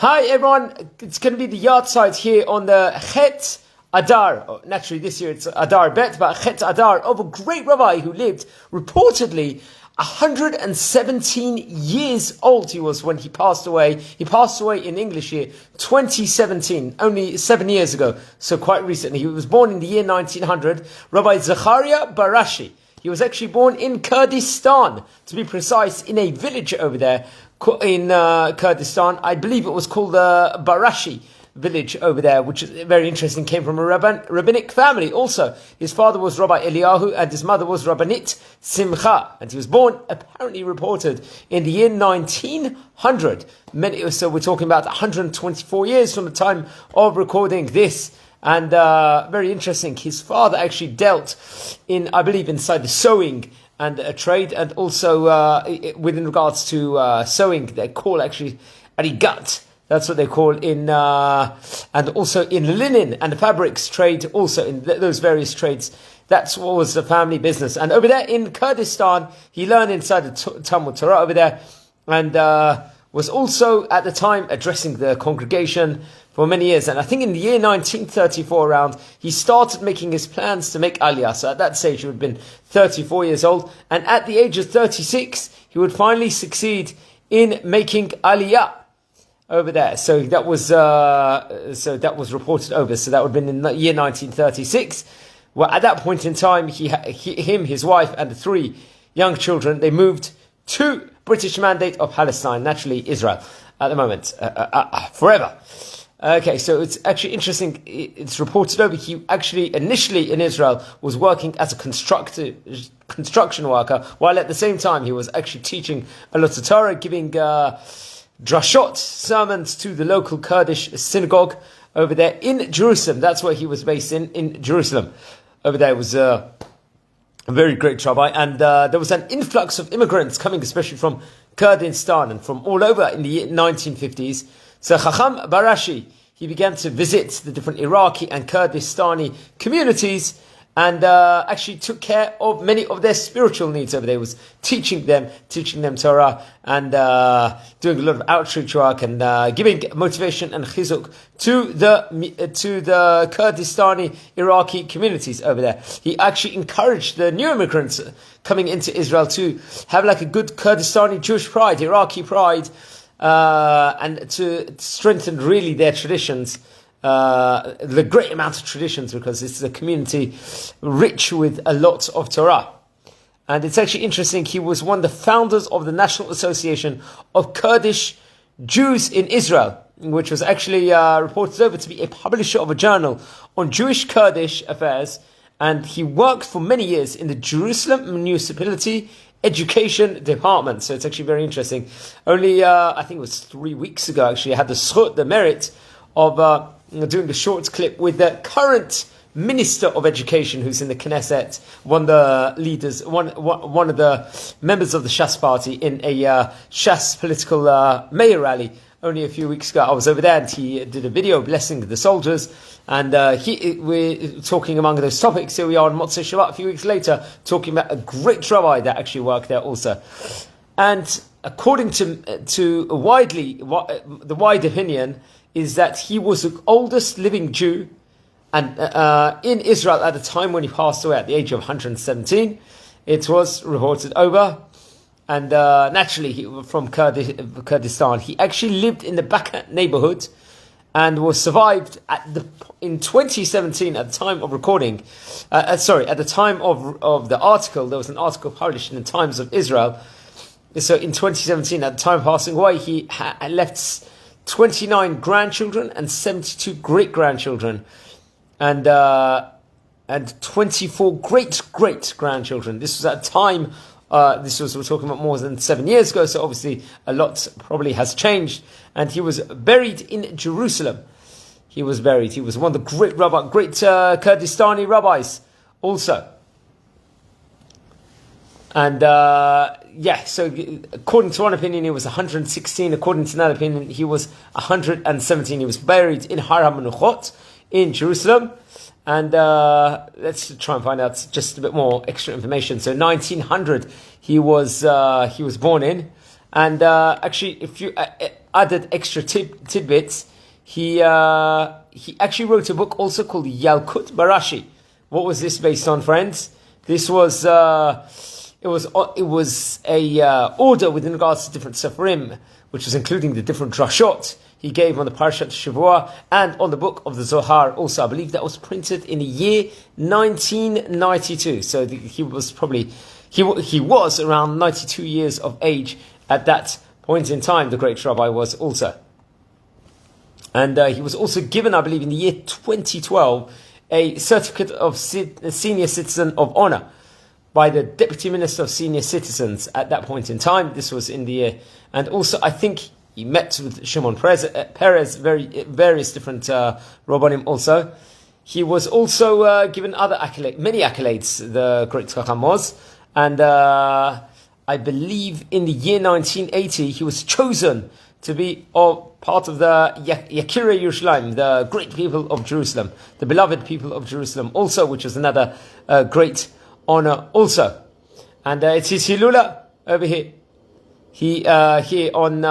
Hi everyone, it's going to be the yard site here on the Chet Adar. Oh, naturally this year it's Adar Bet, but Chet Adar of a great rabbi who lived reportedly 117 years old he was when he passed away. He passed away in English year 2017, only 7 years ago, so quite recently. He was born in the year 1900, Rabbi Zecharia Barashi. He was actually born in Kurdistan, to be precise, in a village over there in Kurdistan. I believe it was called the Barashi village over there, which is very interesting. Came from a rabbinic family also. His father was Rabbi Eliyahu and his mother was Rabbinit Simcha. And he was born, apparently reported, in the year 1900. So we're talking about 124 years from the time of recording this. And very interesting, his father actually dealt in, I believe, inside the sewing and a trade, and also within regards to sewing, they call actually arigat. That's what they call in, and also in linen and fabrics trade, also in those various trades. That's what was the family business. And over there in Kurdistan, he learned inside the Talmud Torah over there, and was also at the time addressing the congregation for many years. And I think in the year 1934 around, he started making his plans to make Aliyah. So at that stage, he would have been 34 years old. And at the age of 36, he would finally succeed in making Aliyah over there. So that was reported over. So that would have been in the year 1936. Well, at that point in time, his wife, and the 3 young children, they moved to British Mandate of Palestine, naturally Israel, at the moment, forever. Okay, so it's actually interesting. It's reported over. He actually initially in Israel was working as a construction worker, while at the same time he was actually teaching a lot of Torah, giving drashot sermons to the local Kurdish synagogue over there in Jerusalem. That's where he was based in Jerusalem. Over there was a very great rabbi, and there was an influx of immigrants coming, especially from Kurdistan and from all over in the 1950s. So Chacham Barashi, he began to visit the different Iraqi and Kurdistani communities, and actually took care of many of their spiritual needs over there. He was teaching them Torah, and doing a lot of outreach work, and giving motivation and chizuk to the Kurdistani Iraqi communities over there. He actually encouraged the new immigrants coming into Israel to have like a good Kurdistani Jewish pride, Iraqi pride, and to strengthen really their traditions, the great amount of traditions, because this is a community rich with a lot of Torah. And it's actually interesting, he was one of the founders of the National Association of Kurdish Jews in Israel, which was actually reported over to be a publisher of a journal on Jewish Kurdish affairs. And he worked for many years in the Jerusalem municipality education department. So it's actually very interesting. Only, I think it was 3 weeks ago, actually, I had the merit of doing a short clip with the current Minister of Education, who's in the Knesset, one of the leaders, one of the members of the Shas party in a Shas political mayor rally only a few weeks ago. I was over there, and he did a video blessing the soldiers, and we're talking among those topics. Here we are on Motzei Shabbat a few weeks later, talking about a great rabbi that actually worked there also. And according to the wide opinion, is that he was the oldest living Jew, and in Israel at the time when he passed away at the age of 117. It was reported over. And naturally, he from Kurdistan. He actually lived in the Baka neighborhood and was survived in 2017 at the time of recording. At the time of the article, there was an article published in the Times of Israel. So in 2017, at the time of passing away, he left 29 grandchildren and 72 great-grandchildren, and 24 great-great-grandchildren. This was at a time. We're talking about more than 7 years ago, so obviously a lot probably has changed. And he was buried in Jerusalem. He was one of the great Kurdistani rabbis also. And so according to one opinion, he was 116. According to another opinion, he was 117. He was buried in Har HaMenuchot in Jerusalem. And let's try and find out just a bit more extra information. So 1900 he was born in, And actually, if you added extra tidbits, he actually wrote a book also called Yalkut Barashi. What was this based on, friends? This was it was a order within regards to different sefarim, which was including the different drashot he gave on the Parashat Shavua and on the book of the Zohar. Also, I believe that was printed in the year 1992. So he was probably he was around 92 years of age at that point in time. The Great Rabbi was also, and he was also given, I believe, in the year 2012, a certificate of senior citizen of honor by the Deputy Minister of Senior Citizens at that point in time. This was in the year, and also I think he met with Shimon Peres, various different Rabbanim also. He was also given many accolades, the Great Chacham was, and I believe in the year 1980 he was chosen to be part of the Yakira Yirushalayim, the great people of Jerusalem, the beloved people of Jerusalem also, which is another great honor also. And it's his Hilula over here. He here on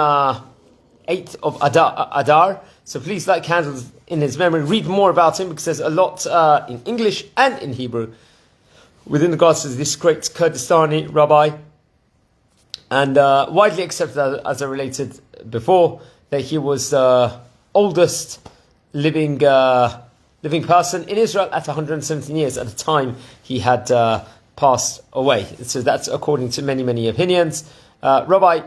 8th of Adar. So please light candles in his memory. Read more about him because there's a lot in English and in Hebrew within regards to this great Kurdistani rabbi. And widely accepted, as I related before, that he was the oldest living person in Israel at 117 years at the time he had passed away. So that's according to many, many opinions. Rabbi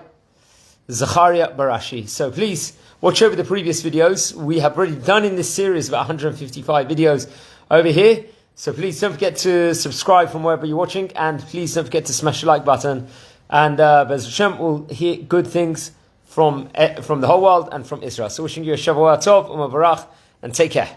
Zecharia Barashi. So please watch over the previous videos. We have already done in this series about 155 videos over here. So please don't forget to subscribe from wherever you're watching, and please don't forget to smash the like button. And Bez Hashem will hear good things from the whole world and from Israel. So wishing you a Shavua Tov, Umavarach, and take care.